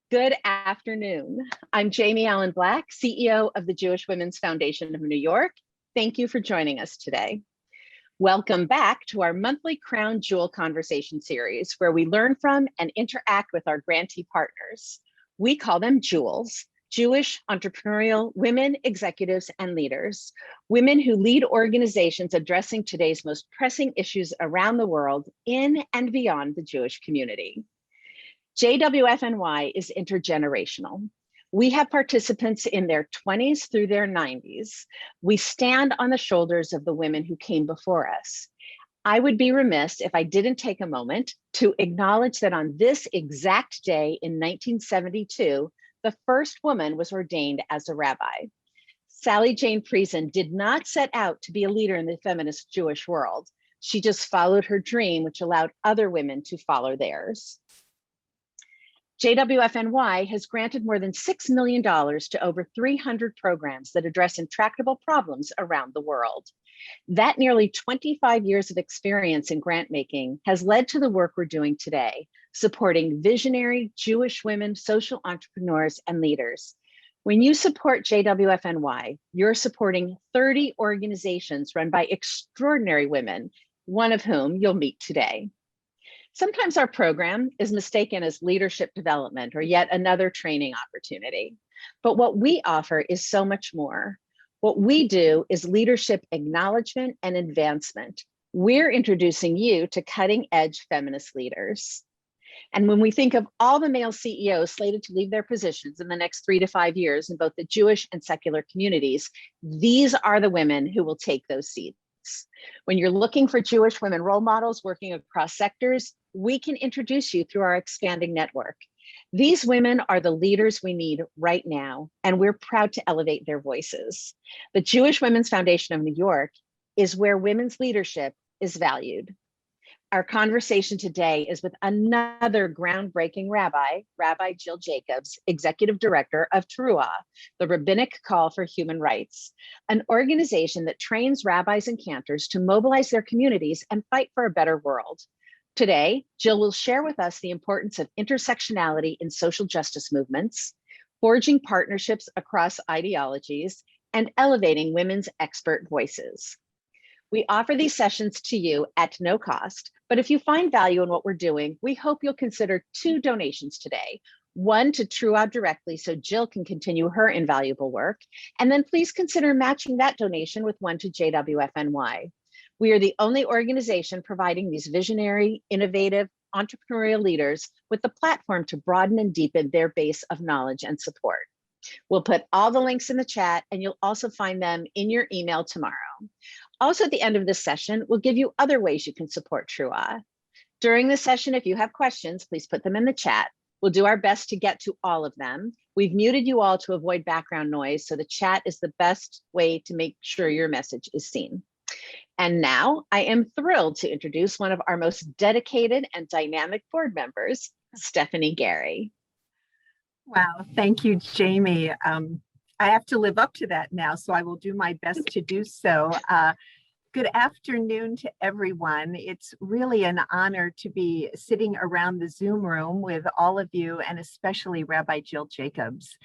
Good afternoon. I'm Jamie Allen Black, CEO of the Jewish Women's Foundation of New York. Thank you for joining us today. Welcome back to our monthly Crown Jewel Conversation series, where we learn from and interact with our grantee partners. We call them Jewels, Jewish entrepreneurial women, executives, and leaders, women who lead organizations addressing today's most pressing issues around the world in and beyond the Jewish community. JWFNY is intergenerational. We have participants in their 20s through their 90s. We stand on the shoulders of the women who came before us. I would be remiss if I didn't take a moment to acknowledge that on this exact day in 1972, the first woman was ordained as a rabbi. Sally Jane Friesen did not set out to be a leader in the feminist Jewish world. She just followed her dream, which allowed other women to follow theirs. JWFNY has granted more than $6 million to over 300 programs that address intractable problems around the world. That nearly 25 years of experience in grant making has led to the work we're doing today, supporting visionary Jewish women, social entrepreneurs, and leaders. When you support JWFNY, you're supporting 30 organizations run by extraordinary women, one of whom you'll meet today. Sometimes our program is mistaken as leadership development or yet another training opportunity. But what we offer is so much more. What we do is leadership acknowledgement and advancement. We're introducing you to cutting-edge feminist leaders. And when we think of all the male CEOs slated to leave their positions in the next 3 to 5 years in both the Jewish and secular communities, these are the women who will take those seats. When you're looking for Jewish women role models working across sectors, we can introduce you through our expanding network. These women are the leaders we need right now, and we're proud to elevate their voices. The Jewish Women's Foundation of New York is where women's leadership is valued. Our conversation today is with another groundbreaking rabbi, Rabbi Jill Jacobs, Executive Director of Teruah, the Rabbinic Call for Human Rights, an organization that trains rabbis and cantors to mobilize their communities and fight for a better world. Today, Jill will share with us the importance of intersectionality in social justice movements, forging partnerships across ideologies, and elevating women's expert voices. We offer these sessions to you at no cost, but if you find value in what we're doing, we hope you'll consider 2 donations today. One to Teruah directly so Jill can continue her invaluable work, and then please consider matching that donation with one to JWFNY. We are the only organization providing these visionary, innovative, entrepreneurial leaders with the platform to broaden and deepen their base of knowledge and support. We'll put all the links in the chat, and you'll also find them in your email tomorrow. Also, at the end of this session, we'll give you other ways you can support Teruah. During the session, if you have questions, please put them in the chat. We'll do our best to get to all of them. We've muted you all to avoid background noise, so the chat is the best way to make sure your message is seen. And now I am thrilled to introduce one of our most dedicated and dynamic board members, Stephanie Garry. Wow, thank you, Jamie. I have to live up to that now, so I will do my best to do so. Good afternoon to everyone. It's really an honor to be sitting around the Zoom room with all of you, and especially Rabbi Jill Jacobs.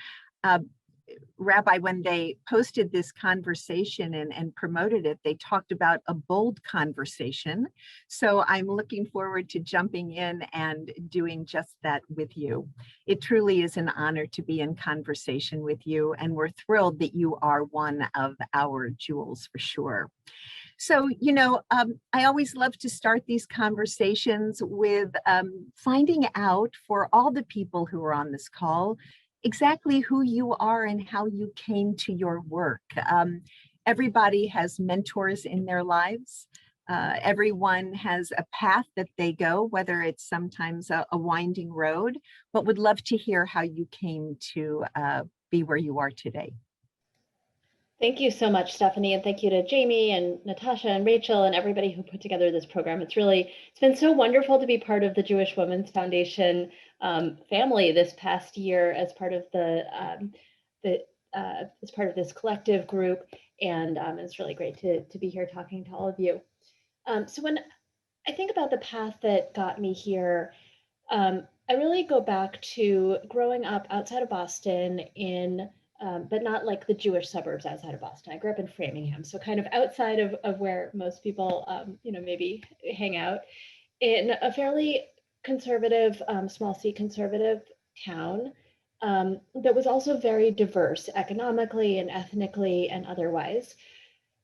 Rabbi, when they posted this conversation and promoted it, they talked about a bold conversation. So I'm looking forward to jumping in and doing just that with you. It truly is an honor to be in conversation with you, and we're thrilled that you are one of our jewels for sure. So, I always love to start these conversations with finding out for all the people who are on this call exactly who you are and how you came to your work. Everybody has mentors in their lives. Everyone has a path that they go, whether it's sometimes a winding road, but would love to hear how you came to be where you are today. Thank you so much, Stephanie, and thank you to Jamie and Natasha and Rachel and everybody who put together this program. It's been so wonderful to be part of the Jewish Women's Foundation family this past year as part of this collective group, and it's really great to be here talking to all of you. So when I think about the path that got me here, I really go back to growing up outside of Boston in, but not like the Jewish suburbs outside of Boston. I grew up in Framingham, so kind of outside of where most people, maybe hang out, in a fairly conservative, small C conservative town that was also very diverse economically and ethnically and otherwise.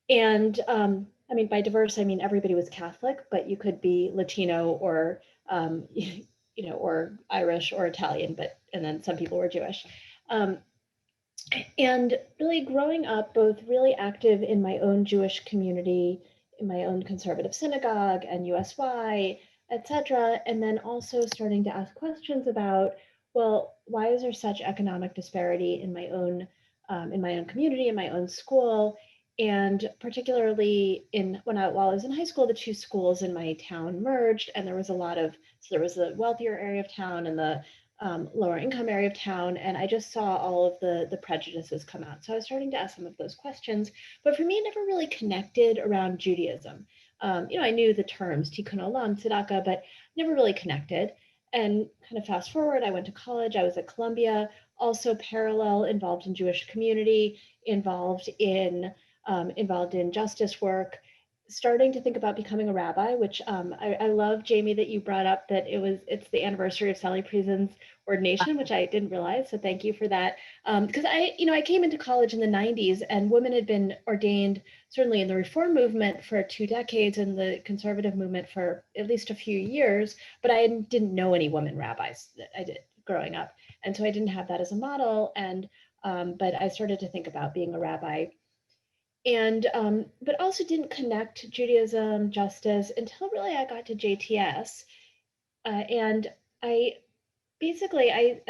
And I mean, by diverse, I mean everybody was Catholic, but you could be Latino or, or Irish or Italian, and then some people were Jewish. And really growing up, both really active in my own Jewish community, in my own conservative synagogue and USY, etc. And then also starting to ask questions about, well, why is there such economic disparity in my own community, in my own school? And particularly while I was in high school, the two schools in my town merged, and there was the wealthier area of town and the lower income area of town, and I just saw all of the prejudices come out. So I was starting to ask some of those questions, but for me, it never really connected around Judaism. I knew the terms tikkun olam, tzedakah, but never really connected. And kind of fast forward, I went to college. I was at Columbia, also parallel, involved in Jewish community, involved in justice work, starting to think about becoming a rabbi, which I love, Jamie, that you brought up that it's the anniversary of Sally Priesen's ordination, which I didn't realize. So thank you for that. Because I came into college in the 90s, and women had been ordained certainly in the Reform movement for 2 decades and the conservative movement for at least a few years, but I didn't know any women rabbis that I did growing up. And so I didn't have that as a model. And but I started to think about being a rabbi, and but also didn't connect Judaism, justice until really I got to JTS. And I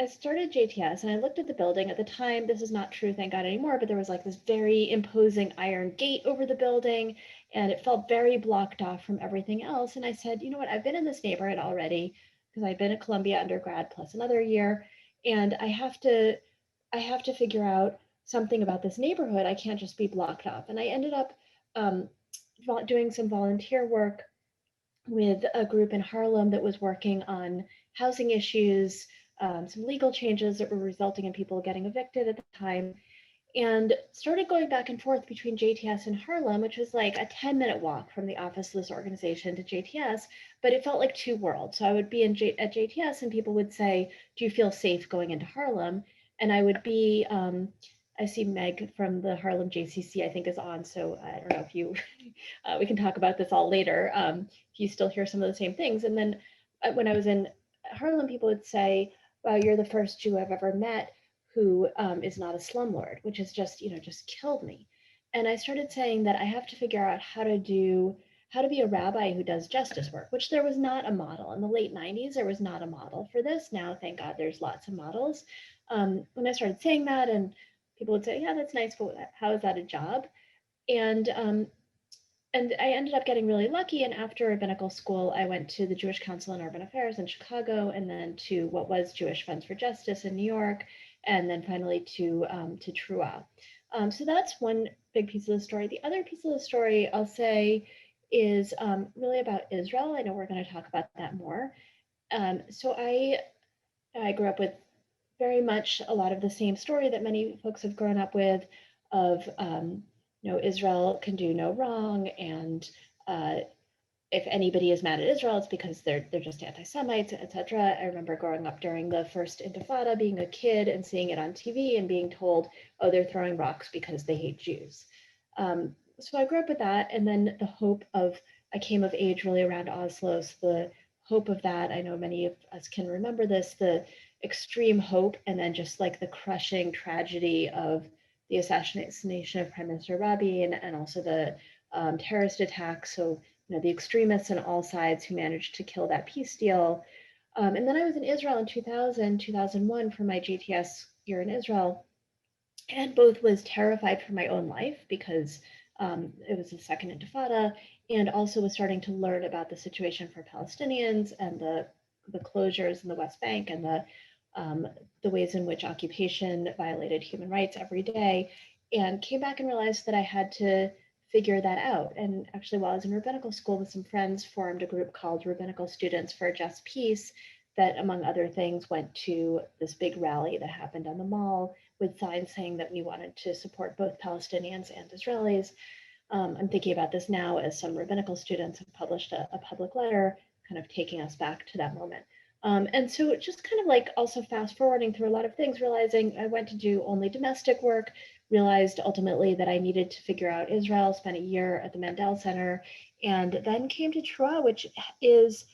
started JTS, and I looked at the building at the time. This is not true, thank God, anymore, but there was like this very imposing iron gate over the building, and it felt very blocked off from everything else. And I said, you know what, I've been in this neighborhood already because I've been at Columbia undergrad plus another year, and I have to figure out something about this neighborhood. I can't just be blocked off. And I ended up doing some volunteer work with a group in Harlem that was working on housing issues, some legal changes that were resulting in people getting evicted at the time, and started going back and forth between JTS and Harlem, which was like a 10-minute walk from the office of this organization to JTS, but it felt like two worlds. So I would be at JTS and people would say, do you feel safe going into Harlem? And I would be, I see Meg from the Harlem JCC, I think, is on. So I don't know if you, we can talk about this all later, if you still hear some of the same things. And then when I was in Harlem, people would say, wow, you're the first Jew I've ever met who is not a slumlord, which has just killed me. And I started saying that I have to figure out how to be a rabbi who does justice work, which there was not a model. In the late 90s, there was not a model for this. Now, thank God, there's lots of models. When I started saying that, and people would say, yeah, that's nice, but how is that a job? And I ended up getting really lucky. And after rabbinical school, I went to the Jewish Council on Urban Affairs in Chicago, and then to what was Jewish Funds for Justice in New York, and then finally to Trua. So that's one big piece of the story. The other piece of the story, I'll say, is really about Israel. I know we're going to talk about that more. So I grew up with very much a lot of the same story that many folks have grown up with, of Israel can do no wrong, and if anybody is mad at Israel, it's because they're just anti-Semites, etc. I remember growing up during the first Intifada, being a kid and seeing it on TV and being told, oh, they're throwing rocks because they hate Jews. So I grew up with that, and then the hope of, I came of age really around Oslo, so the hope of that, I know many of us can remember this, the extreme hope, and then just like the crushing tragedy of the assassination of Prime Minister Rabin, and also the terrorist attacks. So the extremists on all sides who managed to kill that peace deal. And then I was in Israel in 2000, 2001 for my JTS year in Israel, and both was terrified for my own life because it was the second Intifada, and also was starting to learn about the situation for Palestinians and the closures in the West Bank and the ways in which occupation violated human rights every day, and came back and realized that I had to figure that out. And actually, while I was in rabbinical school with some friends, formed a group called Rabbinical Students for a Just Peace that, among other things, went to this big rally that happened on the Mall with signs saying that we wanted to support both Palestinians and Israelis. I'm thinking about this now as some rabbinical students have published a public letter kind of taking us back to that moment. And so just kind of like also fast forwarding through a lot of things, realizing I went to do only domestic work, realized ultimately that I needed to figure out Israel, spent a year at the Mandel Center, and then came to Trua, which is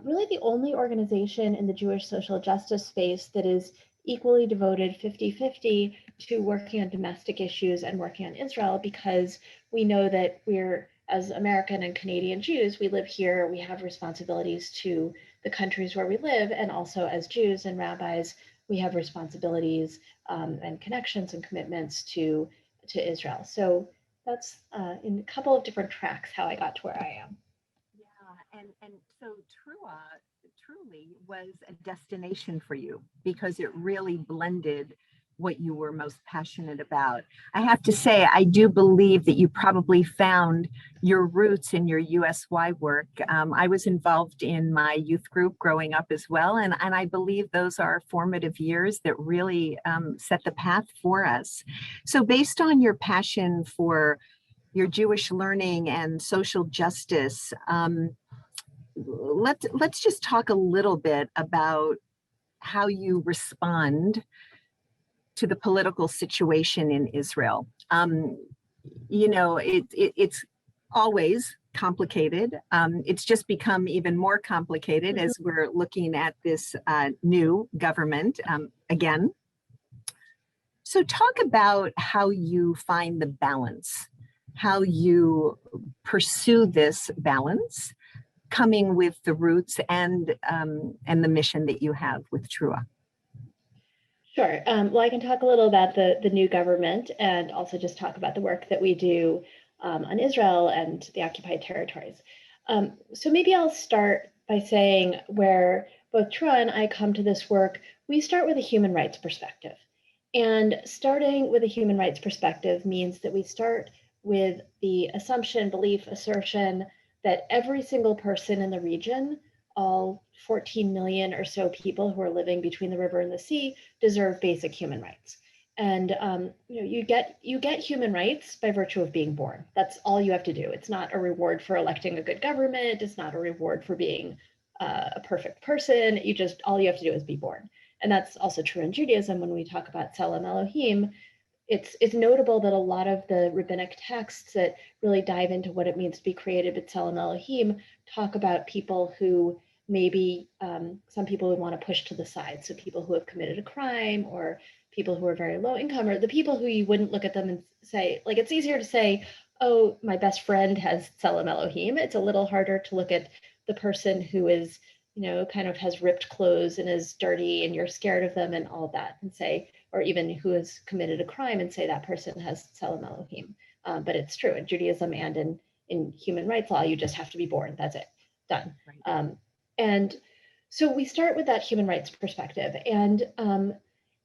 really the only organization in the Jewish social justice space that is equally devoted 50-50 to working on domestic issues and working on Israel, because we know that we're, as American and Canadian Jews, we live here, we have responsibilities to the countries where we live, and also as Jews and rabbis, we have responsibilities and connections and commitments to Israel. So that's in a couple of different tracks how I got to where I am. Yeah, and so Trua truly was a destination for you because it really blended what you were most passionate about. I have to say, I do believe that you probably found your roots in your USY work. I was involved in my youth group growing up as well, and I believe those are formative years that really set the path for us. So based on your passion for your Jewish learning and social justice, let's just talk a little bit about how you respond to the political situation in Israel. You know, it's always complicated. It's just become even more complicated as we're looking at this new government again. So talk about how you find the balance, how you pursue this balance, coming with the roots and the mission that you have with Trua. Sure. Well, I can talk a little about the new government and also just talk about the work that we do on Israel and the occupied territories. So maybe I'll start by saying where both Trua and I come to this work, we start with a human rights perspective. And starting with a human rights perspective means that we start with the assumption, belief, assertion that every single person in the region, all 14 million or so people who are living between the river and the sea, deserve basic human rights. And you know, you get human rights by virtue of being born. That's all you have to do. It's not a reward for electing a good government. It's not a reward for being a perfect person. All you have to do is be born. And that's also true in Judaism. When we talk about Tselem Elohim, it's notable that a lot of the rabbinic texts that really dive into what it means to be created b'Tselem Elohim talk about people who maybe some people would want to push to the side. So people who have committed a crime, or people who are very low income, or the people who you wouldn't look at them and say, like, it's easier to say, oh, my best friend has Tselem Elohim. It's a little harder to look at the person who is, you know, kind of has ripped clothes and is dirty and you're scared of them and all that, and say, or even who has committed a crime and say that person has Tselem Elohim. But it's true in Judaism and in human rights law, you just have to be born. That's it, done. Right. And so we start with that human rights perspective. And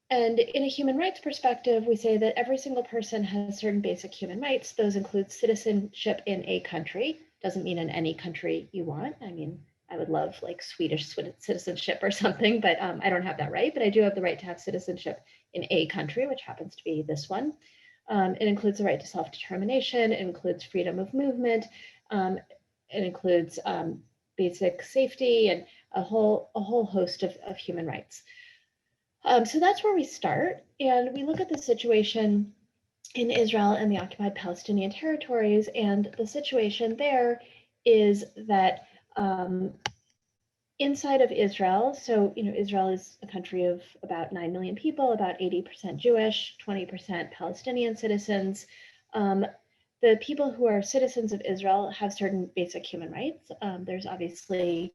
in a human rights perspective, we say that every single person has certain basic human rights. Those include citizenship in a country. Doesn't mean in any country you want. I mean, I would love like Swedish citizenship or something, but I don't have that right. But I do have the right to have citizenship in a country, which happens to be this one. It includes the right to self-determination. It includes freedom of movement. It includes basic safety and a whole host of human rights. So that's where we start. And we look at the situation in Israel and the occupied Palestinian territories. And the situation there is that inside of Israel, so, you know, Israel is a country of about 9 million people, about 80% Jewish, 20% Palestinian citizens. The people who are citizens of Israel have certain basic human rights. There's obviously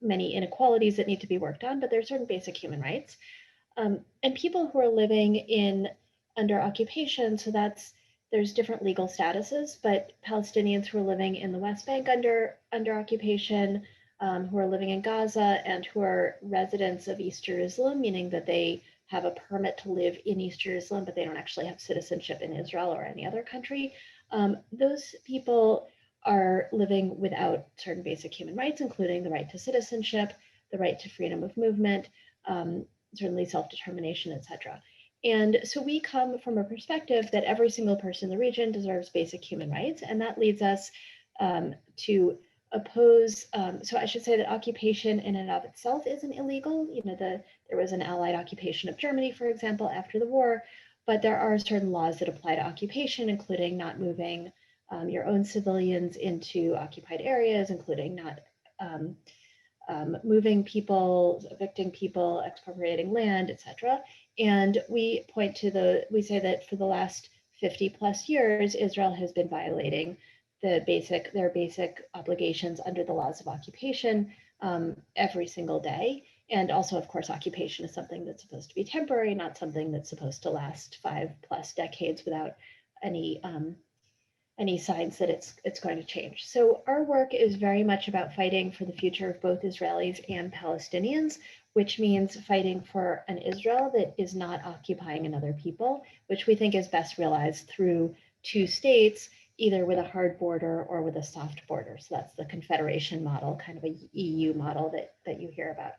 many inequalities that need to be worked on, but there's certain basic human rights. And people who are living under occupation, so there's different legal statuses, but Palestinians who are living in the West Bank under occupation, who are living in Gaza, and who are residents of East Jerusalem, meaning that they have a permit to live in East Jerusalem, but they don't actually have citizenship in Israel or any other country. Those people are living without certain basic human rights, including the right to citizenship, the right to freedom of movement, certainly self-determination, etc. And so we come from a perspective that every single person in the region deserves basic human rights, and that leads us to oppose, so I should say that occupation in and of itself isn't illegal. You know, there was an Allied occupation of Germany, for example, after the war, but there are certain laws that apply to occupation, including not moving your own civilians into occupied areas, including not moving people, evicting people, expropriating land, etc. And we point to we say that for the last 50 plus years, Israel has been violating their basic obligations under the laws of occupation every single day. And also, of course, occupation is something that's supposed to be temporary, not something that's supposed to last 5+ decades without any signs that it's going to change. So our work is very much about fighting for the future of both Israelis and Palestinians, which means fighting for an Israel that is not occupying another people, which we think is best realized through two states, either with a hard border or with a soft border. So that's the Confederation model, kind of a EU model that you hear about.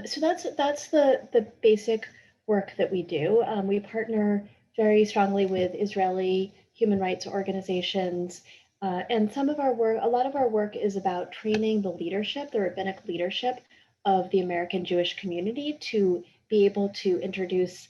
So that's the basic work that we do. We partner very strongly with Israeli human rights organizations. And some of our work, a lot of our work is about training the leadership, the rabbinic leadership of the American Jewish community to be able to introduce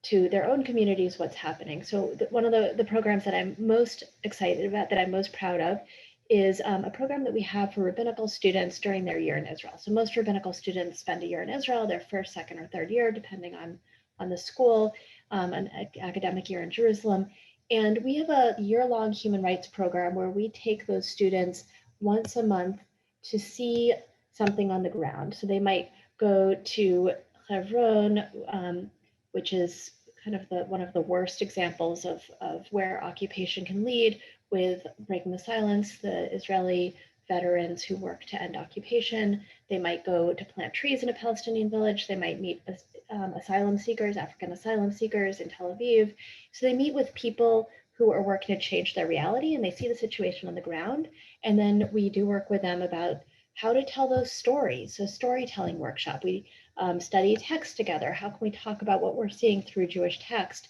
to their own communities what's happening. So one of the programs that I'm most excited about, that I'm most proud of, is a program that we have for rabbinical students during their year in Israel. So most rabbinical students spend a year in Israel, their first, second, or third year, depending on the school, an academic year in Jerusalem. And we have a year-long human rights program where we take those students once a month to see something on the ground. So they might go to Hebron, which is kind of one of the worst examples of where occupation can lead, with Breaking the Silence, the Israeli veterans who work to end occupation. They might go to plant trees in a Palestinian village. They might meet asylum seekers, African asylum seekers in Tel Aviv. So they meet with people who are working to change their reality, and they see the situation on the ground. And then we do work with them about how to tell those stories. So storytelling workshop. We study text together. How can we talk about what we're seeing through Jewish text?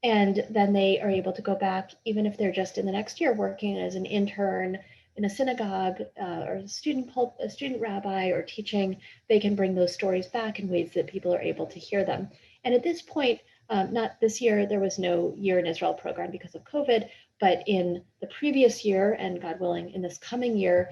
And then they are able to go back, even if they're just in the next year working as an intern in a synagogue or a student rabbi or teaching, they can bring those stories back in ways that people are able to hear them. And at this point, not this year, there was no Year in Israel program because of COVID, but in the previous year, and God willing, in this coming year,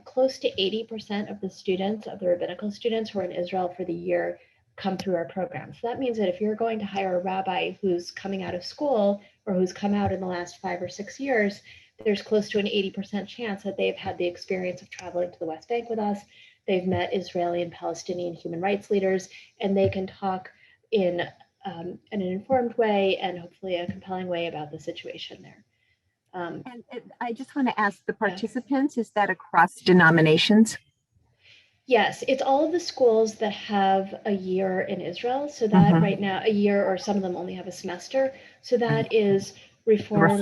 close to 80% of the students, of the rabbinical students who are in Israel for the year, come through our program. So that means that if you're going to hire a rabbi who's coming out of school or who's come out in the last 5 or 6 years, there's close to an 80% chance that they've had the experience of traveling to the West Bank with us. They've met Israeli and Palestinian human rights leaders, and they can talk in an informed way and hopefully a compelling way about the situation there. And I just want to ask the participants, is that across denominations? Yes, it's all of the schools that have a year in Israel. So that right now, a year, or some of them only have a semester. So that is Reform,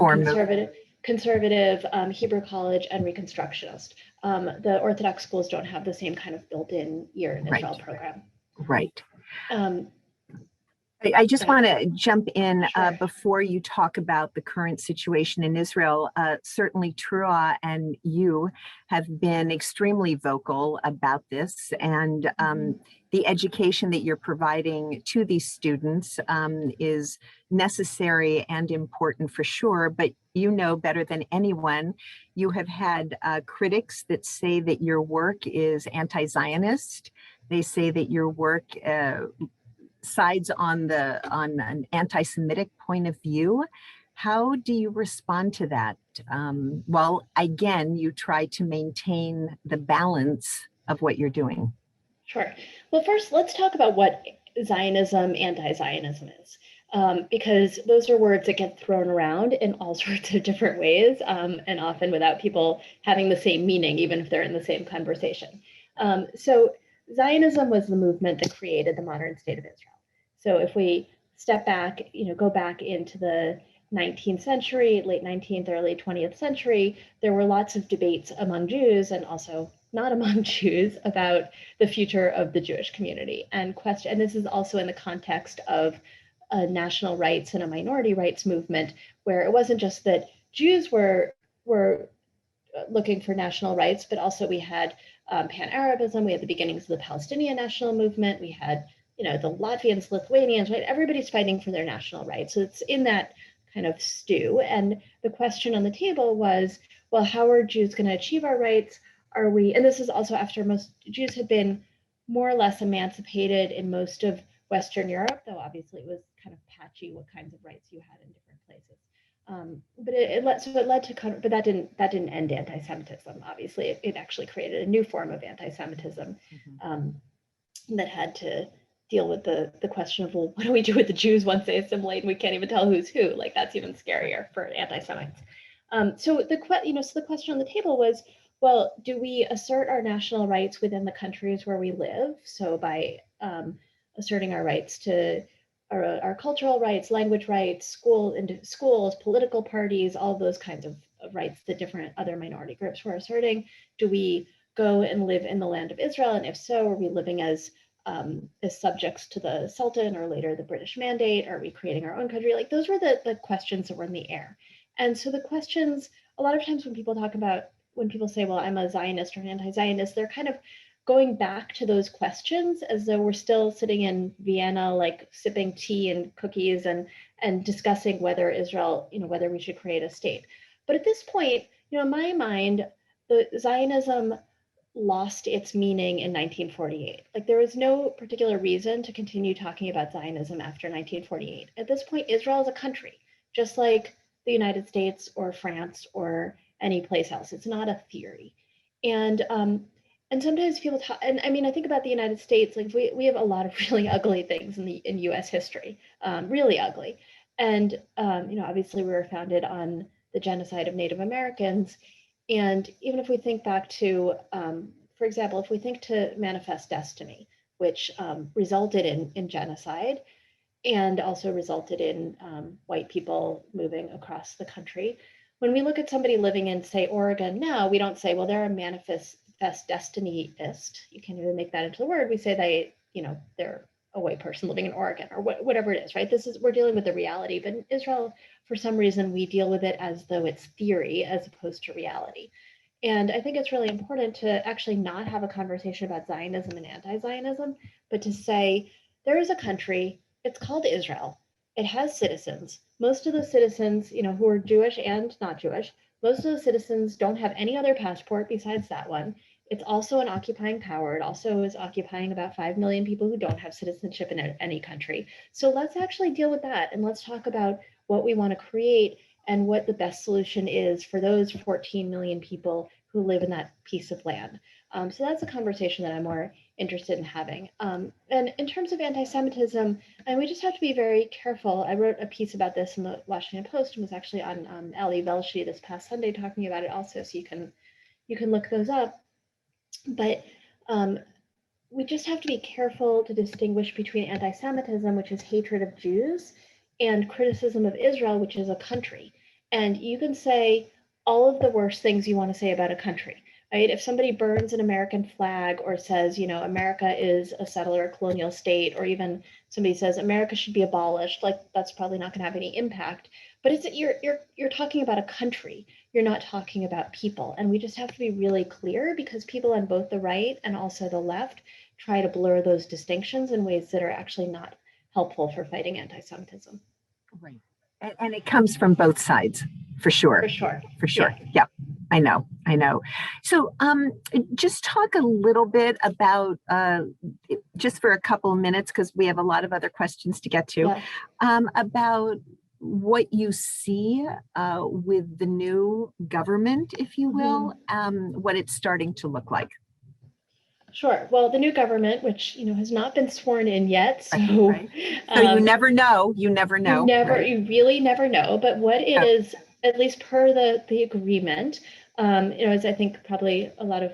Conservative, Hebrew College, and Reconstructionist. The Orthodox schools don't have the same kind of built-in year in Israel program. Right. I just want to jump in before you talk about the current situation in Israel. Certainly, Trua and you have been extremely vocal about this, and the education that you're providing to these students is necessary and important for sure. But you know better than anyone, you have had critics that say that your work is anti-Zionist. They say that your work sides on an anti-Semitic point of view. How do you respond to that? Well, again, you try to maintain the balance of what you're doing. Sure. Well, first, let's talk about what Zionism, anti-Zionism is, because those are words that get thrown around in all sorts of different ways, and often without people having the same meaning, even if they're in the same conversation. So Zionism was the movement that created the modern state of Israel. So if we step back, go back into the 19th century, late 19th, early 20th century, there were lots of debates among Jews and also not among Jews, about the future of the Jewish community. And this is also in the context of national rights and a minority rights movement, where it wasn't just that Jews were looking for national rights, but also we had Pan-Arabism, we had the beginnings of the Palestinian national movement, we had, you know, the Latvians, Lithuanians, right? Everybody's fighting for their national rights. So it's in that kind of stew. And the question on the table was, well, how are Jews going to achieve our rights? Are we, and this is also after most Jews had been more or less emancipated in most of Western Europe, though obviously it was kind of patchy what kinds of rights you had in different places. But it led to, but that didn't end anti-Semitism. Obviously, it actually created a new form of anti-Semitism that had to deal with the question of, well, what do we do with the Jews once they assimilate and we can't even tell who's who? Like, that's even scarier for anti-Semites. So the question on the table was, well, do we assert our national rights within the countries where we live? So by asserting our rights to our cultural rights, language rights, schools, political parties, all those kinds of rights that different other minority groups were asserting. Do we go and live in the land of Israel? And if so, are we living as subjects to the Sultan or later the British Mandate? Are we creating our own country? Like, those were the questions that were in the air. And so the questions, a lot of times when people say, well, I'm a Zionist or an anti-Zionist, they're kind of going back to those questions as though we're still sitting in Vienna, like sipping tea and cookies and discussing whether Israel, you know, whether we should create a state. But at this point, you know, in my mind, the Zionism lost its meaning in 1948. Like, there was no particular reason to continue talking about Zionism after 1948. At this point, Israel is a country, just like the United States or France or any place else. It's not a theory. And sometimes people talk, and I mean, I think about the United States, like we have a lot of really ugly things in US history, really ugly. And, you know, obviously we were founded on the genocide of Native Americans. And even if we think back to, for example, if we think to Manifest Destiny, which resulted in genocide and also resulted in white people moving across the country. When we look at somebody living in, say, Oregon now, we don't say, well, they're a manifest destinyist. You can't even make that into the word. We say they, you know, they're a white person living in Oregon or whatever it is, right? We're dealing with the reality, but in Israel, for some reason, we deal with it as though it's theory as opposed to reality. And I think it's really important to actually not have a conversation about Zionism and anti-Zionism, but to say there is a country, it's called Israel. It has citizens. Most of the citizens, you know, who are Jewish and not Jewish, most of the citizens don't have any other passport besides that one. It's also an occupying power. It also is occupying about 5 million people who don't have citizenship in any country. So let's actually deal with that. And let's talk about what we want to create and what the best solution is for those 14 million people who live in that piece of land. So that's a conversation that I'm more interested in having. And in terms of anti-Semitism, and we just have to be very careful. I wrote a piece about this in the Washington Post and was actually on Ali Velshi this past Sunday talking about it also, so you can look those up. But we just have to be careful to distinguish between anti-Semitism, which is hatred of Jews, and criticism of Israel, which is a country. And you can say all of the worst things you want to say about a country, right? If somebody burns an American flag or says, you know, America is a settler colonial state, or even somebody says America should be abolished, like, that's probably not going to have any impact. But it's you're talking about a country. You're not talking about people. And we just have to be really clear, because people on both the right and also the left try to blur those distinctions in ways that are actually not helpful for fighting anti-Semitism. Right. And it comes from both sides, for sure. For sure. For sure. Yeah. I know. So just talk a little bit about, just for a couple of minutes, because we have a lot of other questions to get to, about what you see with the new government, if you will, what it's starting to look like. Sure. Well, the new government, which, you know, has not been sworn in yet, so so you never know. You really never know. But what it is, at least per the agreement, you know, as I think probably a lot of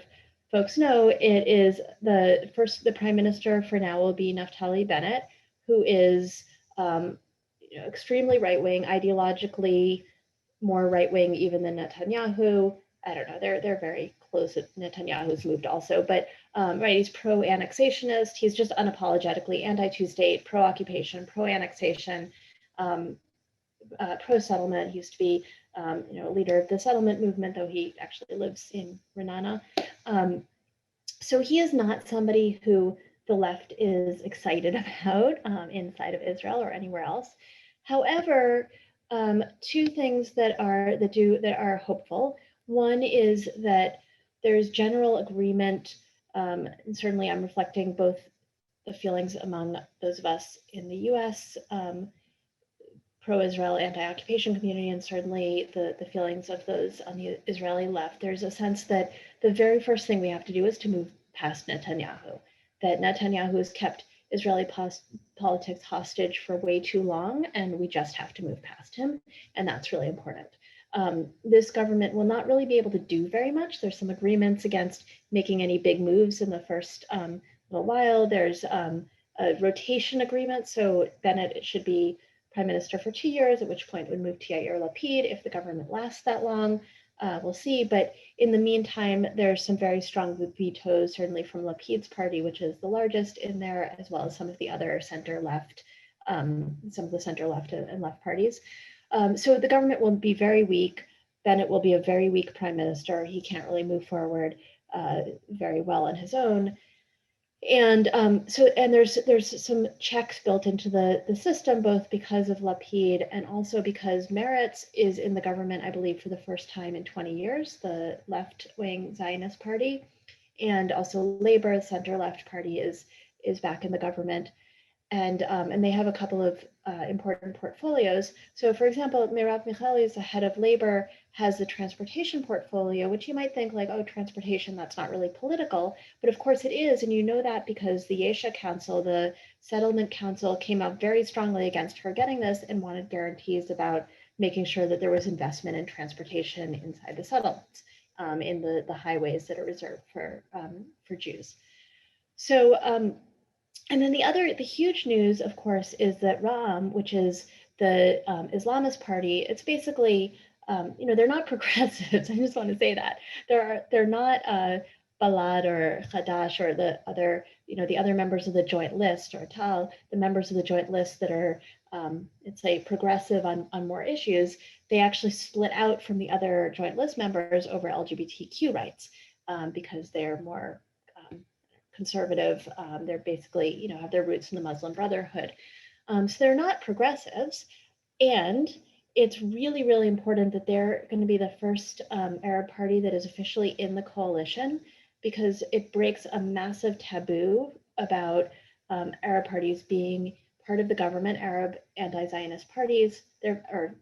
folks know, it is the prime minister for now will be Naftali Bennett, who is you know, extremely right-wing, ideologically more right-wing even than Netanyahu. I don't know. They're very close Netanyahu's moved also, but right, he's pro-annexationist. He's just unapologetically anti-two-state, pro-occupation, pro-annexation, pro-settlement. He used to be, a leader of the settlement movement, though he actually lives in Renana. So he is not somebody who the left is excited about inside of Israel or anywhere else. However, two things that are hopeful. One is that there's general agreement, and certainly I'm reflecting both the feelings among those of us in the US, pro-Israel anti-occupation community, and certainly the feelings of those on the Israeli left. There's a sense that the very first thing we have to do is to move past Netanyahu, that Netanyahu has kept Israeli politics hostage for way too long, and we just have to move past him, and that's really important. This government will not really be able to do very much. There's some agreements against making any big moves in the first little while. There's a rotation agreement, so Bennett should be prime minister for 2 years, at which point it would move to Yair Lapid if the government lasts that long. We'll see, but in the meantime, there's some very strong vetoes, certainly from Lapid's party, which is the largest in there, as well as some of the other center-left, and left parties. So the government will be very weak. Bennett will be a very weak prime minister. He can't really move forward very well on his own. And there's some checks built into the system, both because of Lapid and also because Meretz is in the government, I believe, for the first time in 20 years, the left-wing Zionist party, and also Labor, the center-left party, is back in the government. And they have a couple of important portfolios. So, for example, Merav Michaeli, is the head of Labor, has the transportation portfolio, which you might think like, oh, transportation, that's not really political. But of course it is, and you know that because the Yesha Council, the Settlement Council, came out very strongly against her getting this and wanted guarantees about making sure that there was investment in transportation inside the settlements, in the highways that are reserved for Jews. So, and then the huge news, of course, is that Ra'am, which is the Islamist party, it's basically, they're not progressives. I just want to say that they're not Balad or Chadash or the other members of the Joint List, or Tal, the members of the Joint List that are, it's a progressive on more issues. They actually split out from the other Joint List members over LGBTQ rights because they're more conservative. They're basically, have their roots in the Muslim Brotherhood. So they're not progressives. And it's really, really important that they're going to be the first Arab party that is officially in the coalition, because it breaks a massive taboo about Arab parties being part of the government, Arab anti-Zionist parties. There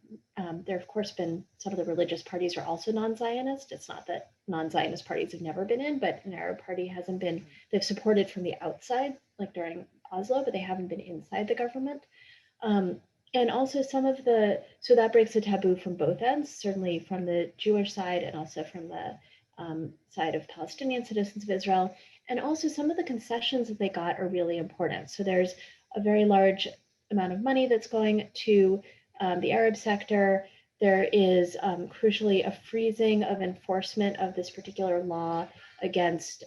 of course been, some of the religious parties are also non-Zionist. It's not that non-Zionist parties have never been in, but an Arab party hasn't been, they've supported from the outside, like during Oslo, but they haven't been inside the government. And also so that breaks a taboo from both ends, certainly from the Jewish side and also from the side of Palestinian citizens of Israel. And also some of the concessions that they got are really important. So there's a very large amount of money that's going to the Arab sector. There is crucially a freezing of enforcement of this particular law against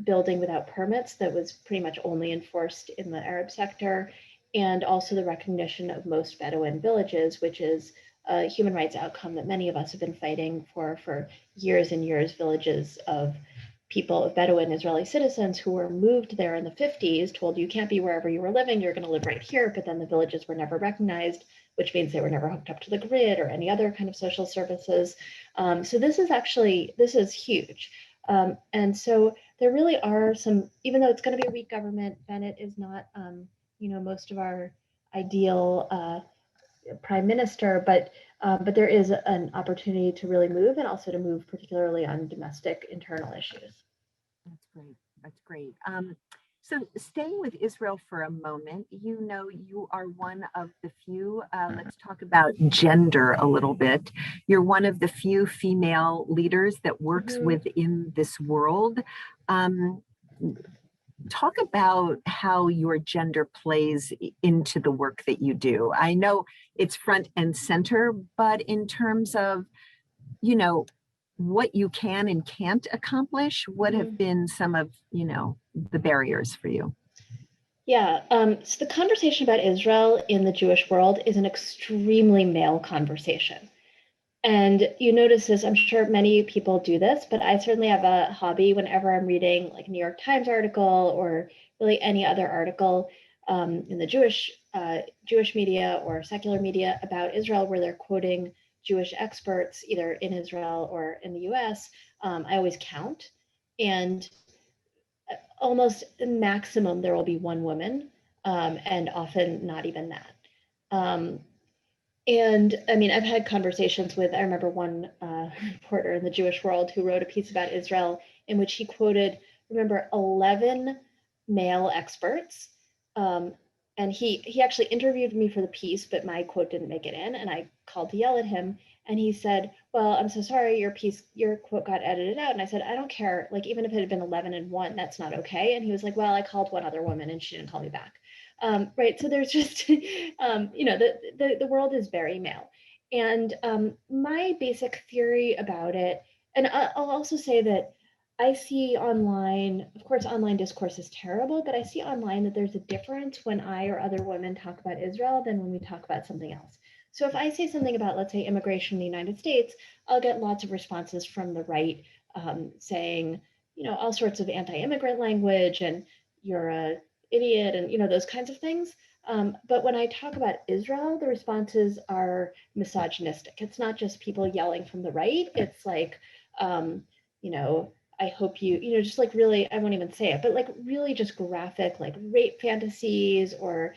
building without permits that was pretty much only enforced in the Arab sector, and also the recognition of most Bedouin villages, which is a human rights outcome that many of us have been fighting for years and years. Villages of people, of Bedouin Israeli citizens who were moved there in the 50s, told you can't be wherever you were living, you're going to live right here, but then the villages were never recognized, which means they were never hooked up to the grid or any other kind of social services. So this is huge. And so there really are some, even though it's going to be a weak government, Bennett is not, most of our ideal prime minister, but there is an opportunity to really move, and also to move particularly on domestic internal issues. That's great. That's great. So staying with Israel for a moment, you are one of the few, let's talk about gender a little bit. You're one of the few female leaders that works within this world. Talk about how your gender plays into the work that you do. I know it's front and center, but in terms of, what you can and can't accomplish? What have been some of, the barriers for you? Yeah, so the conversation about Israel in the Jewish world is an extremely male conversation. And you notice this, I'm sure many people do this, but I certainly have a hobby whenever I'm reading like a New York Times article or really any other article in the Jewish media or secular media about Israel where they're quoting Jewish experts either in Israel or in the US. I always count, and almost maximum there will be one woman, and often not even that. And I mean, I've had conversations with, I remember one reporter in the Jewish world who wrote a piece about Israel in which he quoted, remember, 11 male experts. And he actually interviewed me for the piece, but my quote didn't make it in. And I called to yell at him. And he said, well, I'm so sorry, your quote got edited out. And I said, I don't care. Like, even if it had been 11 and 1, that's not okay. And he was like, well, I called one other woman and she didn't call me back. Right. So there's just, the world is very male. And my basic theory about it, and I'll also say that I see online, of course, online discourse is terrible, but I see online that there's a difference when I or other women talk about Israel than when we talk about something else. So if I say something about, let's say, immigration in the United States, I'll get lots of responses from the right saying, all sorts of anti-immigrant language and you're a idiot and those kinds of things. But when I talk about Israel, the responses are misogynistic. It's not just people yelling from the right. It's like, I hope just like really, I won't even say it, but like really just graphic, like rape fantasies or,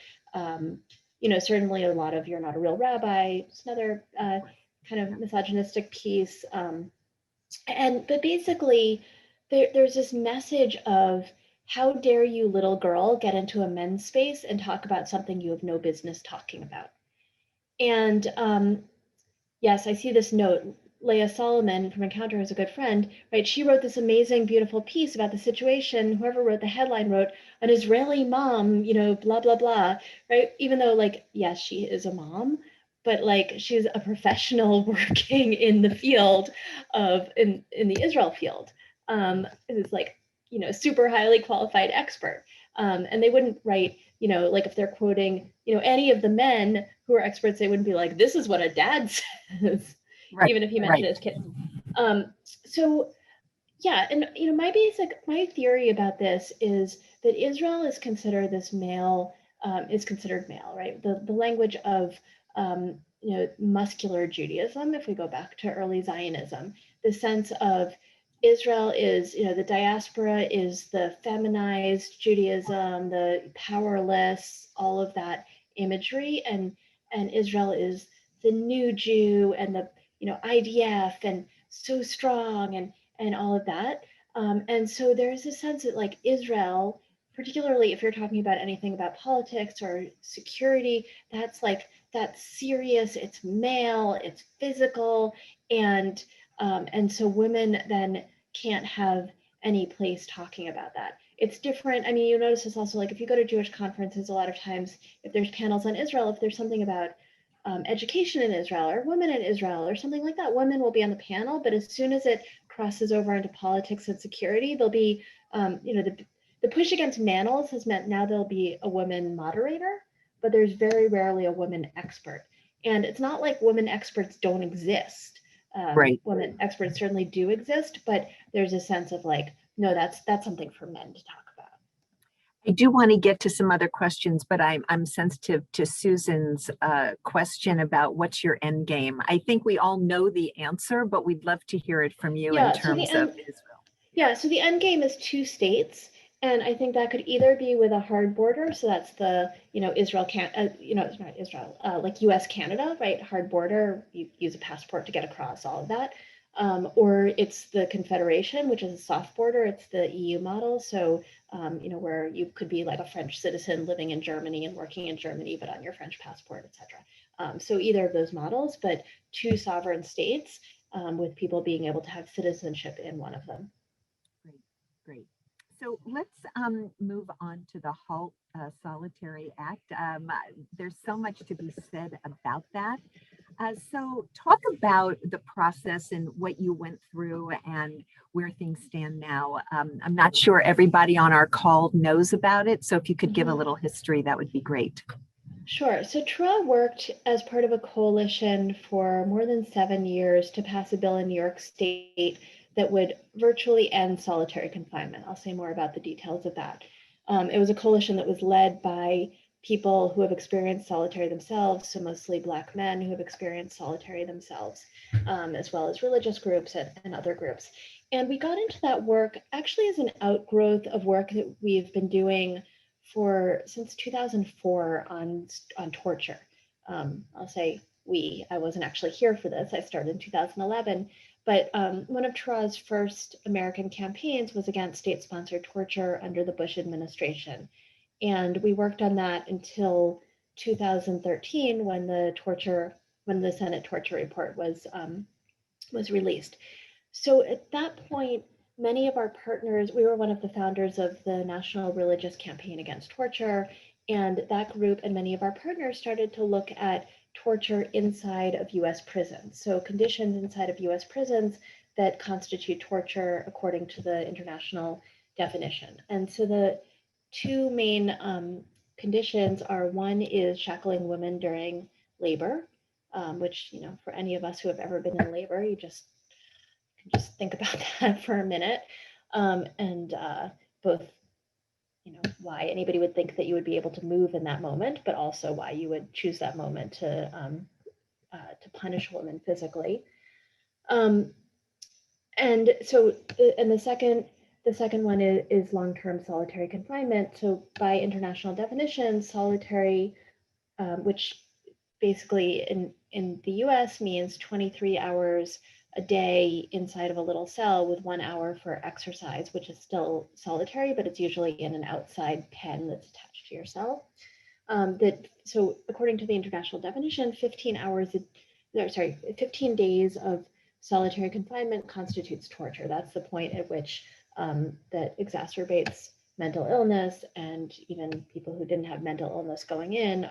certainly a lot of "you're not a real rabbi," just another kind of misogynistic piece. But basically, there's this message of, how dare you, little girl, get into a men's space and talk about something you have no business talking about? And yes, I see this note. Leah Solomon from Encounter is a good friend, right? She wrote this amazing, beautiful piece about the situation. Whoever wrote the headline wrote, an Israeli mom, blah, blah, blah, right? Even though, like, yes, she is a mom, but like she's a professional working in the field in the Israel field. Who's like, super highly qualified expert. And they wouldn't write, like if they're quoting, any of the men who are experts, they wouldn't be like, this is what a dad says, right, even if he mentioned his kids. So yeah, and my theory about this is that Israel is considered male, right? The language of muscular Judaism, if we go back to early Zionism, the sense of Israel is, the diaspora is the feminized Judaism, the powerless, all of that imagery, and Israel is the new Jew and the IDF and so strong and all of that. And so there's a sense that like Israel, particularly if you're talking about anything about politics or security, that's serious, it's male, it's physical, and so women then can't have any place talking about that. It's different. I mean, you notice this also, like if you go to Jewish conferences, a lot of times, if there's panels on Israel, if there's something about education in Israel or women in Israel or something like that, women will be on the panel. But as soon as it crosses over into politics and security, there'll be, the push against manels has meant now there'll be a woman moderator, but there's very rarely a woman expert. And it's not like women experts don't exist. Right. Women experts certainly do exist, but there's a sense of like, no, that's something for men to talk about. I do want to get to some other questions, but I'm sensitive to Susan's question about what's your end game. I think we all know the answer, but we'd love to hear it from you in terms of Israel. Yeah, so the end game is 2 states. And I think that could either be with a hard border, so that's the, Israel can't, it's not Israel, like U.S. Canada, right? Hard border, you use a passport to get across, all of that. Or it's the Confederation, which is a soft border. It's the EU model, so where you could be like a French citizen living in Germany and working in Germany, but on your French passport, etc. So either of those models, but 2 sovereign states with people being able to have citizenship in one of them. Great. So let's move on to the Halt Solitary Act. There's so much to be said about that. So talk about the process and what you went through and where things stand now. I'm not sure everybody on our call knows about it, so if you could give a little history, that would be great. Sure. So TRA worked as part of a coalition for more than 7 years to pass a bill in New York State that would virtually end solitary confinement. I'll say more about the details of that. It was a coalition that was led by people who have experienced solitary themselves, so mostly Black men who have experienced solitary themselves, as well as religious groups and other groups. And we got into that work actually as an outgrowth of work that we've been doing since 2004 on torture. I'll say we, I wasn't actually here for this. I started in 2011, but one of TRA's first American campaigns was against state-sponsored torture under the Bush administration. And we worked on that until 2013 when the Senate torture report was released. So at that point, many of our partners, we were one of the founders of the National Religious Campaign Against Torture, and that group and many of our partners started to look at torture inside of US prisons. So conditions inside of US prisons that constitute torture according to the international definition. And so the two main conditions are, one is shackling women during labor, which, you know, for any of us who have ever been in labor, you just think about that for a minute, and both, you know, why anybody would think that you would be able to move in that moment, but also why you would choose that moment to punish women physically. And so, the second one is long-term solitary confinement. So by international definition, solitary, which basically in the US means 23 hours a day inside of a little cell with 1 hour for exercise, which is still solitary, but it's usually in an outside pen that's attached to your cell. So according to the international definition, 15 days of solitary confinement constitutes torture. That's the point at which that exacerbates mental illness, and even people who didn't have mental illness going in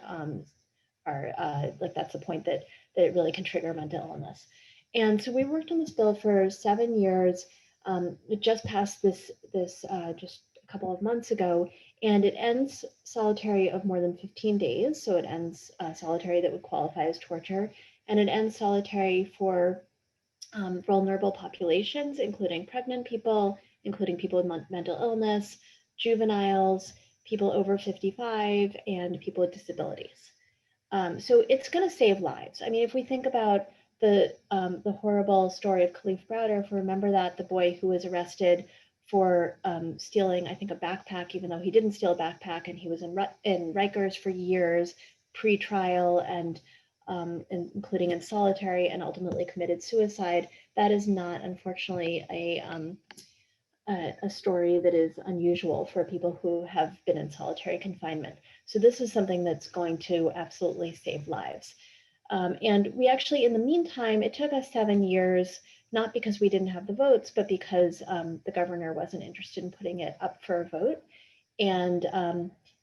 are like, that's the point that it really can trigger mental illness. And so we worked on this bill for 7 years. It just passed this just a couple of months ago, and it ends solitary of more than 15 days. So it ends solitary that would qualify as torture, and it ends solitary for vulnerable populations, including pregnant people, including people with mental illness, juveniles, people over 55, and people with disabilities. So it's going to save lives. I mean, if we think about the horrible story of Khalif Browder, if we remember that, the boy who was arrested for stealing, I think, a backpack, even though he didn't steal a backpack, and he was in Rikers for years, pre-trial, and including in solitary, and ultimately committed suicide. That is not, unfortunately, a story that is unusual for people who have been in solitary confinement. So this is something that's going to absolutely save lives. And we actually, in the meantime, it took us 7 years, not because we didn't have the votes, but because the governor wasn't interested in putting it up for a vote. And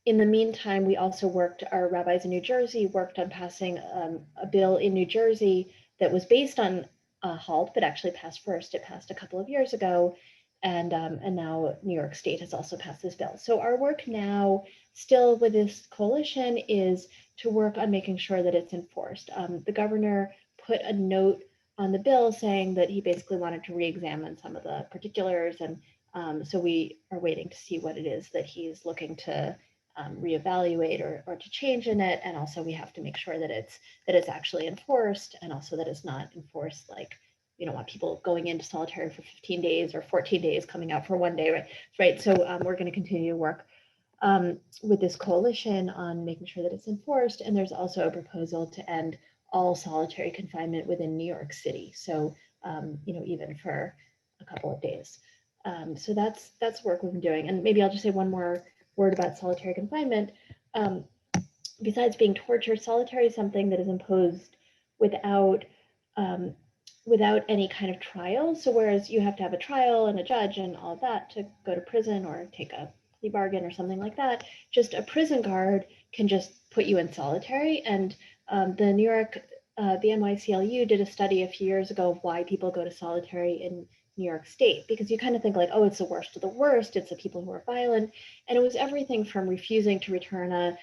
in the meantime, we also our rabbis in New Jersey worked on passing a bill in New Jersey that was based on HALT, but actually passed first. It passed a couple of years ago. And now New York State has also passed this bill. So our work now, still with this coalition, is to work on making sure that it's enforced. The governor put a note on the bill saying that he basically wanted to re-examine some of the particulars, and so we are waiting to see what it is that he's looking to reevaluate or to change in it. And also we have to make sure that it's actually enforced, and also that it's not enforced like, you don't want people going into solitary for 15 days or 14 days, coming out for 1 day, right? So we're going to continue to work with this coalition on making sure that it's enforced. And there's also a proposal to end all solitary confinement within New York City. So, you know, even for a couple of days. So that's work we've been doing. And maybe I'll just say one more word about solitary confinement. Besides being torture, solitary is something that is imposed without any kind of trial. So whereas you have to have a trial and a judge and all of that to go to prison or take a plea bargain or something like that, just a prison guard can just put you in solitary. And the New York the NYCLU did a study a few years ago of why people go to solitary in New York State, because you kind of think like, oh, it's the worst of the worst, it's the people who are violent. And it was everything from refusing to return a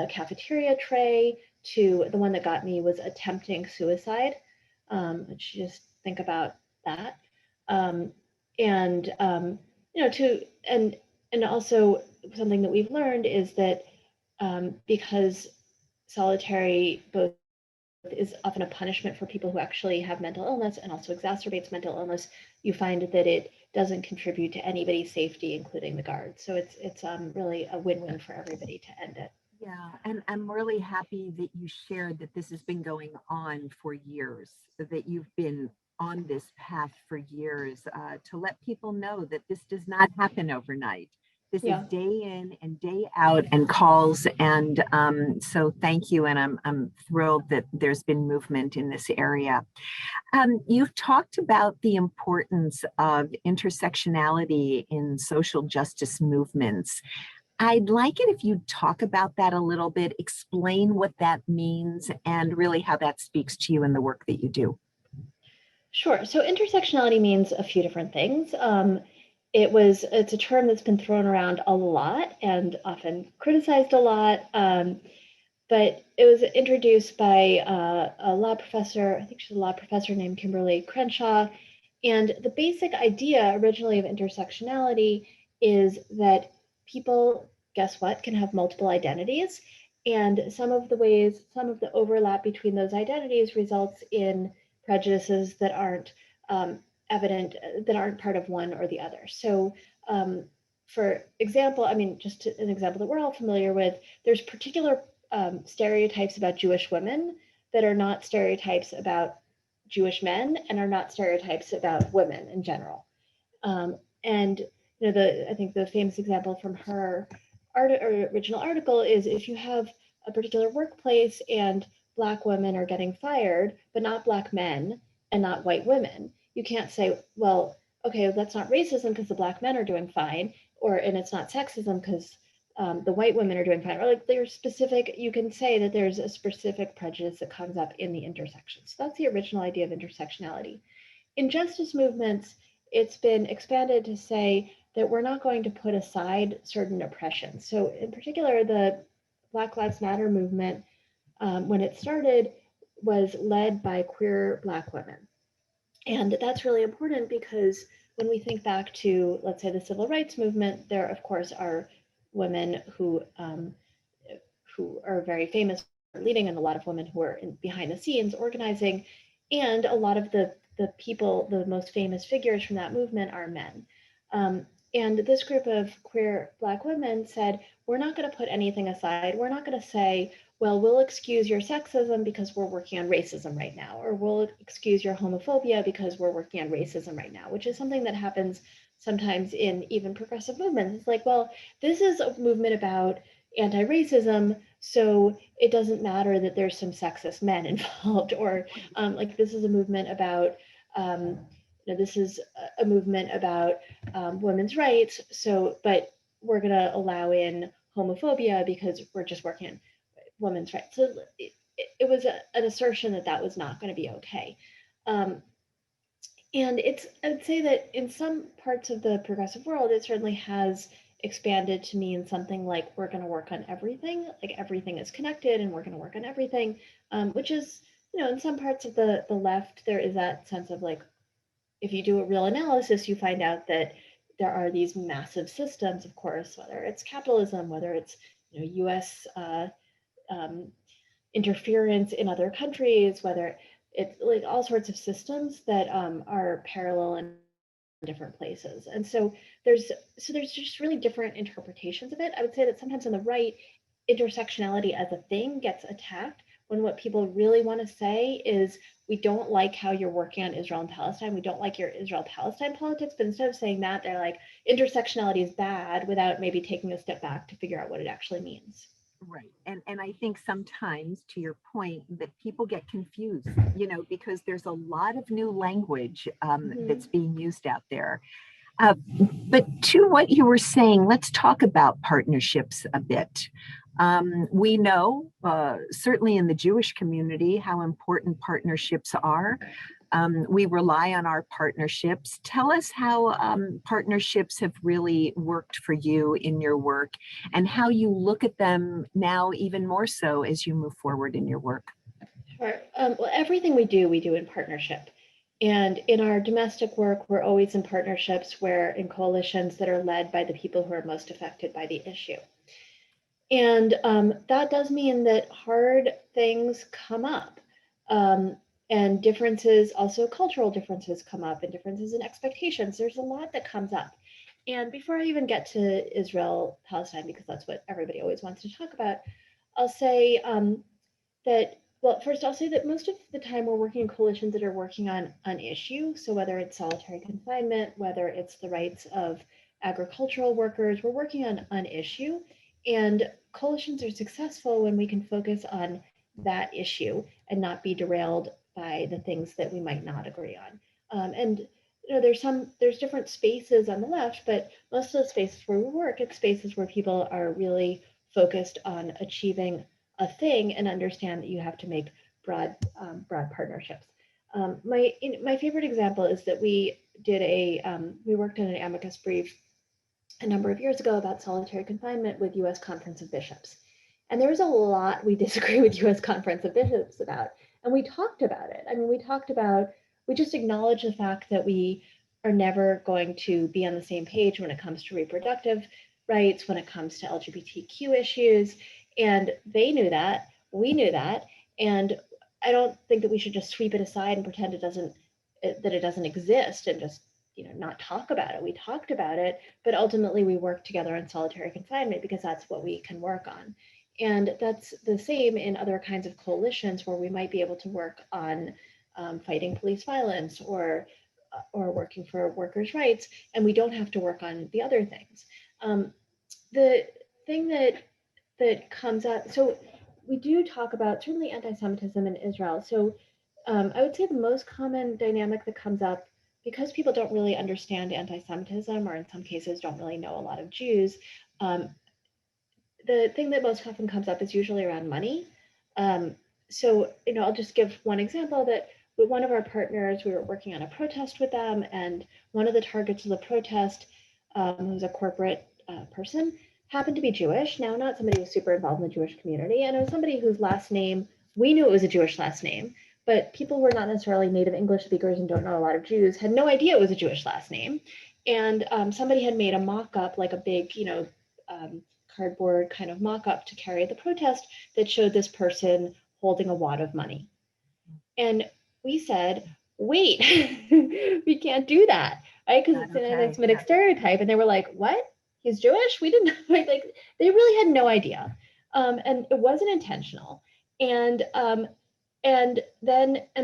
cafeteria tray to the one that got me was attempting suicide. Which you just think about that. And also something that we've learned is that because solitary both is often a punishment for people who actually have mental illness and also exacerbates mental illness, you find that it doesn't contribute to anybody's safety, including the guards. So it's really a win-win for everybody to end it. Yeah, and I'm really happy that you shared that this has been going on for years, that you've been on this path for years, to let people know that this does not happen overnight. This is day in and day out and calls. And so thank you. And I'm thrilled that there's been movement in this area. You've talked about the importance of intersectionality in social justice movements. I'd like it if you talk about that a little bit, explain what that means, and really how that speaks to you in the work that you do. Sure. So intersectionality means a few different things. It's a term that's been thrown around a lot and often criticized a lot. But it was introduced by a law professor, I think she's a law professor named Kimberly Crenshaw. And the basic idea originally of intersectionality is that people, guess what, can have multiple identities. And some of the overlap between those identities results in prejudices that aren't evident, that aren't part of one or the other. So for example, just an example that we're all familiar with, there's particular stereotypes about Jewish women that are not stereotypes about Jewish men and are not stereotypes about women in general. And I think the famous example from her original article is if you have a particular workplace and Black women are getting fired, but not Black men and not white women, you can't say, well, okay, that's not racism because the Black men are doing fine, and it's not sexism because the white women are doing fine. Or like there's specific, you can say that there's a specific prejudice that comes up in the intersection. So that's the original idea of intersectionality. In justice movements, it's been expanded to say that we're not going to put aside certain oppressions. So in particular, the Black Lives Matter movement, when it started, was led by queer Black women. And that's really important because when we think back to, let's say, the civil rights movement, there, of course, are women who are very famous for leading, and a lot of women who are behind the scenes organizing. And a lot of the people, the most famous figures from that movement are men. And this group of queer Black women said, we're not going to put anything aside. We're not going to say, well, we'll excuse your sexism because we're working on racism right now, or we'll excuse your homophobia because we're working on racism right now, which is something that happens sometimes in even progressive movements. It's like, well, this is a movement about anti-racism, so it doesn't matter that there's some sexist men involved, or like this is a movement about this is a movement about women's rights. So, but we're going to allow in homophobia because we're just working on women's rights. So it was an assertion that was not going to be okay. And I would say that in some parts of the progressive world, it certainly has expanded to mean something like we're going to work on everything, like everything is connected and we're going to work on everything, which is, in some parts of the left, there is that sense of like, if you do a real analysis, you find out that there are these massive systems, of course, whether it's capitalism, whether it's US interference in other countries, whether it's like all sorts of systems that are parallel in different places. And so there's just really different interpretations of it. I would say that sometimes on the right, intersectionality as a thing gets attacked when what people really want to say is, we don't like how you're working on Israel and Palestine. We don't like your Israel-Palestine politics. But instead of saying that, they're like, intersectionality is bad, without maybe taking a step back to figure out what it actually means. Right. And I think sometimes, to your point, that people get confused, because there's a lot of new language that's being used out there. But to what you were saying, let's talk about partnerships a bit. We know, certainly in the Jewish community, how important partnerships are. We rely on our partnerships. Tell us how partnerships have really worked for you in your work and how you look at them now even more so as you move forward in your work. Sure. Well, everything we do in partnership. And in our domestic work, we're always in partnerships where in coalitions that are led by the people who are most affected by the issue. And that does mean that hard things come up. And differences, also cultural differences come up, and differences in expectations. There's a lot that comes up. And before I even get to Israel, Palestine, because that's what everybody always wants to talk about, I'll say that, well, first I'll say that most of the time we're working in coalitions that are working on an issue. So whether it's solitary confinement, whether it's the rights of agricultural workers, we're working on an issue. And coalitions are successful when we can focus on that issue and not be derailed by the things that we might not agree on. And you know, there's different spaces on the left, but most of the spaces where we work, it's spaces where people are really focused on achieving a thing and understand that you have to make broad partnerships. My favorite example is that we worked on an amicus brief a number of years ago about solitary confinement with U.S. Conference of Bishops. And there was a lot we disagree with U.S. Conference of Bishops about. And we talked about it. I mean, we just acknowledged the fact that we are never going to be on the same page when it comes to reproductive rights, when it comes to LGBTQ issues. And they knew that, we knew that. And I don't think that we should just sweep it aside and pretend that it doesn't exist and just not talk about it. We talked about it, but ultimately we worked together on solitary confinement because that's what we can work on. And that's the same in other kinds of coalitions where we might be able to work on fighting police violence or working for workers' rights, and we don't have to work on the other things. The thing that comes up, so we do talk about certainly anti-Semitism in Israel. So I would say the most common dynamic that comes up, because people don't really understand anti-Semitism, or in some cases don't really know a lot of Jews, the thing that most often comes up is usually around money. So, I'll just give one example that with one of our partners, we were working on a protest with them, and one of the targets of the protest, who was a corporate person, happened to be Jewish. Now, not somebody who was super involved in the Jewish community, and it was somebody whose last name, we knew it was a Jewish last name, but people who were not necessarily native English speakers and don't know a lot of Jews had no idea it was a Jewish last name. And somebody had made a mock-up, like a big, cardboard kind of mock-up to carry at the protest that showed this person holding a wad of money. And we said, wait, we can't do that, right? Because it's an anti-Semitic stereotype. And they were like, what? He's Jewish? We didn't know. Like, they really had no idea. And it wasn't intentional. And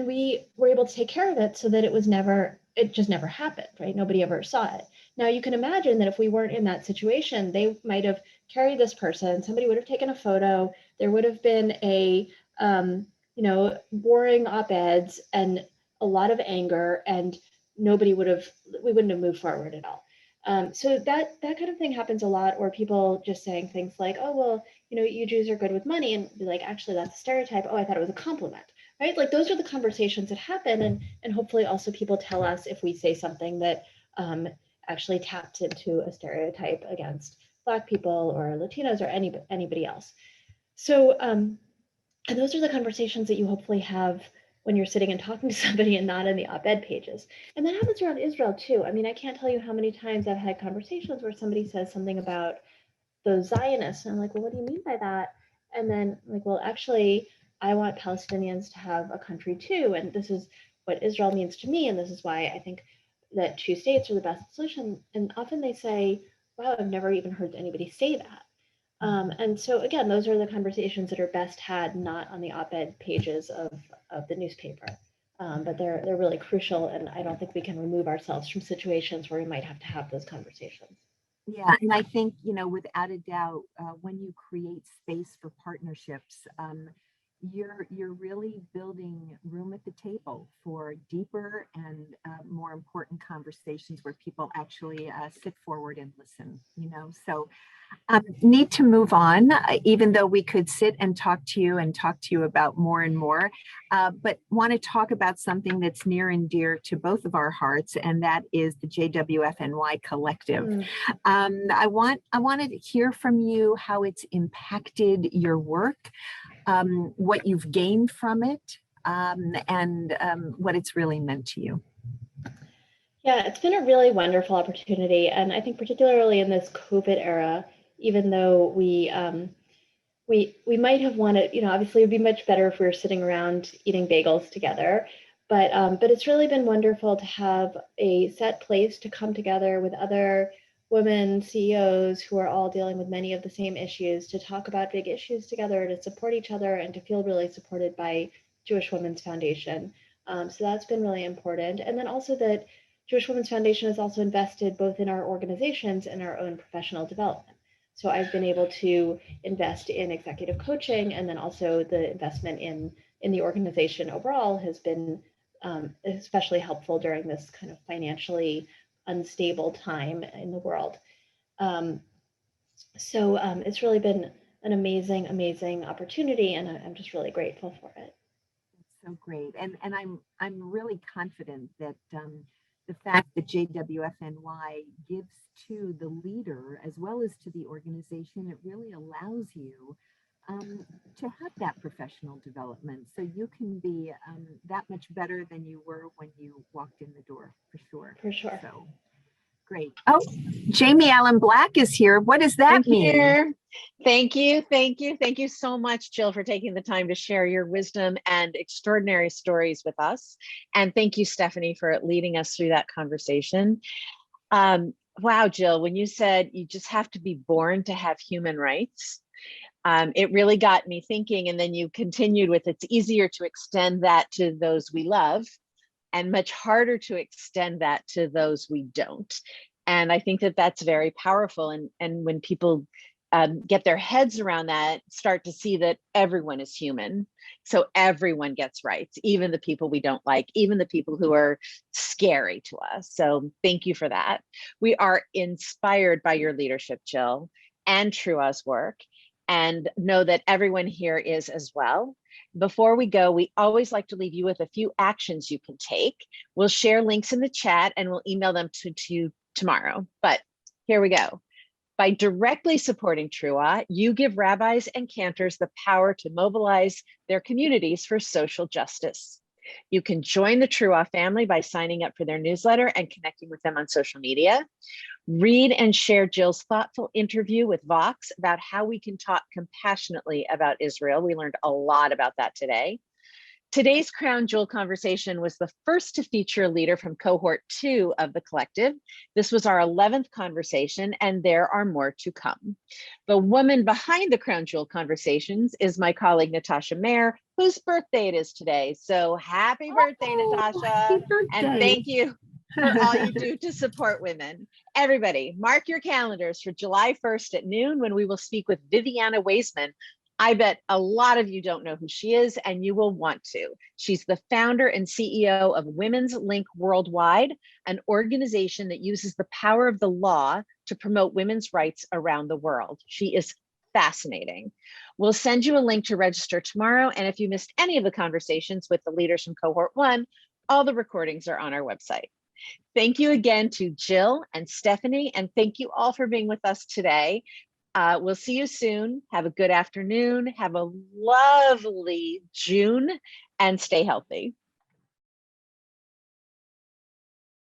we were able to take care of it so that it just never happened, right? Nobody ever saw it. Now you can imagine that if we weren't in that situation, they might have carried this person, somebody would have taken a photo, there would have been a, boring op-eds and a lot of anger, and we wouldn't have moved forward at all. So that kind of thing happens a lot, or people just saying things like, oh, well, you Jews are good with money, and be like, actually, that's a stereotype. Oh, I thought it was a compliment, right? Like those are the conversations that happen. And hopefully also people tell us if we say something that actually taps into a stereotype against Black people or Latinos or anybody else. So, and those are the conversations that you hopefully have when you're sitting and talking to somebody and not in the op-ed pages. And that happens around Israel too. I mean, I can't tell you how many times I've had conversations where somebody says something about those Zionists, and I'm like, well, what do you mean by that? And then I'm like, well, actually, I want Palestinians to have a country too, and this is what Israel means to me, and this is why I think that two states are the best solution. And often they say, wow, I've never even heard anybody say that. And so again, those are the conversations that are best had not on the op-ed pages of the newspaper, but they're really crucial, and I don't think we can remove ourselves from situations where we might have to have those conversations. Yeah, and I think, without a doubt, when you create space for partnerships, you're really building room at the table for deeper and more important conversations where people actually sit forward and listen, you know. So need to move on, even though we could sit and talk to you about more and more, but want to talk about something that's near and dear to both of our hearts, and that is the JWFNY collective. I wanted to hear from you how it's impacted your work, what you've gained from it, and what it's really meant to you. Yeah, it's been a really wonderful opportunity. And I think particularly in this COVID era, even though we might have wanted, you know, obviously it'd be much better if we were sitting around eating bagels together, but it's really been wonderful to have a set place to come together with other women CEOs who are all dealing with many of the same issues, to talk about big issues together, to support each other, and to feel really supported by Jewish Women's Foundation. So that's been really important. And then also that Jewish Women's Foundation has also invested both in our organizations and our own professional development. So I've been able to invest in executive coaching, and then also the investment in the organization overall has been especially helpful during this kind of financially unstable time in the world. So it's really been an amazing opportunity, and I'm just really grateful for it. So great, and I'm really confident that the fact that JWFNY gives to the leader as well as to the organization, it really allows you to have that professional development, so you can be that much better than you were when you walked in the door, for sure. For sure. So great. Oh, Jamie Allen Black is here. What does that mean? Thank you. Thank you so much, Jill, for taking the time to share your wisdom and extraordinary stories with us. And thank you, Stephanie, for leading us through that conversation. Wow, Jill, when you said you just have to be born to have human rights, it really got me thinking. And then you continued with, it's easier to extend that to those we love and much harder to extend that to those we don't. And I think that that's very powerful. And when people get their heads around that, start to see that everyone is human. So everyone gets rights, even the people we don't like, even the people who are scary to us. So thank you for that. We are inspired by your leadership, Jill, and Trua's work, and know that everyone here is as well. Before we go, we always like to leave you with a few actions you can take. We'll share links in the chat and we'll email them to you tomorrow. But here we go. By directly supporting Trua, you give rabbis and cantors the power to mobilize their communities for social justice. You can join the Trua family by signing up for their newsletter and connecting with them on social media. Read and share Jill's thoughtful interview with Vox about how we can talk compassionately about Israel. We learned a lot about that today. Today's Crown Jewel conversation was the first to feature a leader from cohort 2 of the collective. This was our 11th conversation, and there are more to come. The woman behind the Crown Jewel conversations is my colleague, Natasha Mayer, whose birthday it is today. So happy birthday, Natasha. Happy birthday. And thank you for all you do to support women. Everybody, mark your calendars for July 1st at noon, when we will speak with Viviana Weisman. I bet a lot of you don't know who she is, and you will want to. She's the founder and CEO of Women's Link Worldwide, an organization that uses the power of the law to promote women's rights around the world. She is fascinating. We'll send you a link to register tomorrow, and if you missed any of the conversations with the leaders from cohort 1, all the recordings are on our website. Thank you again to Jill and Stephanie, and thank you all for being with us today. We'll see you soon. Have a good afternoon. Have a lovely June and stay healthy.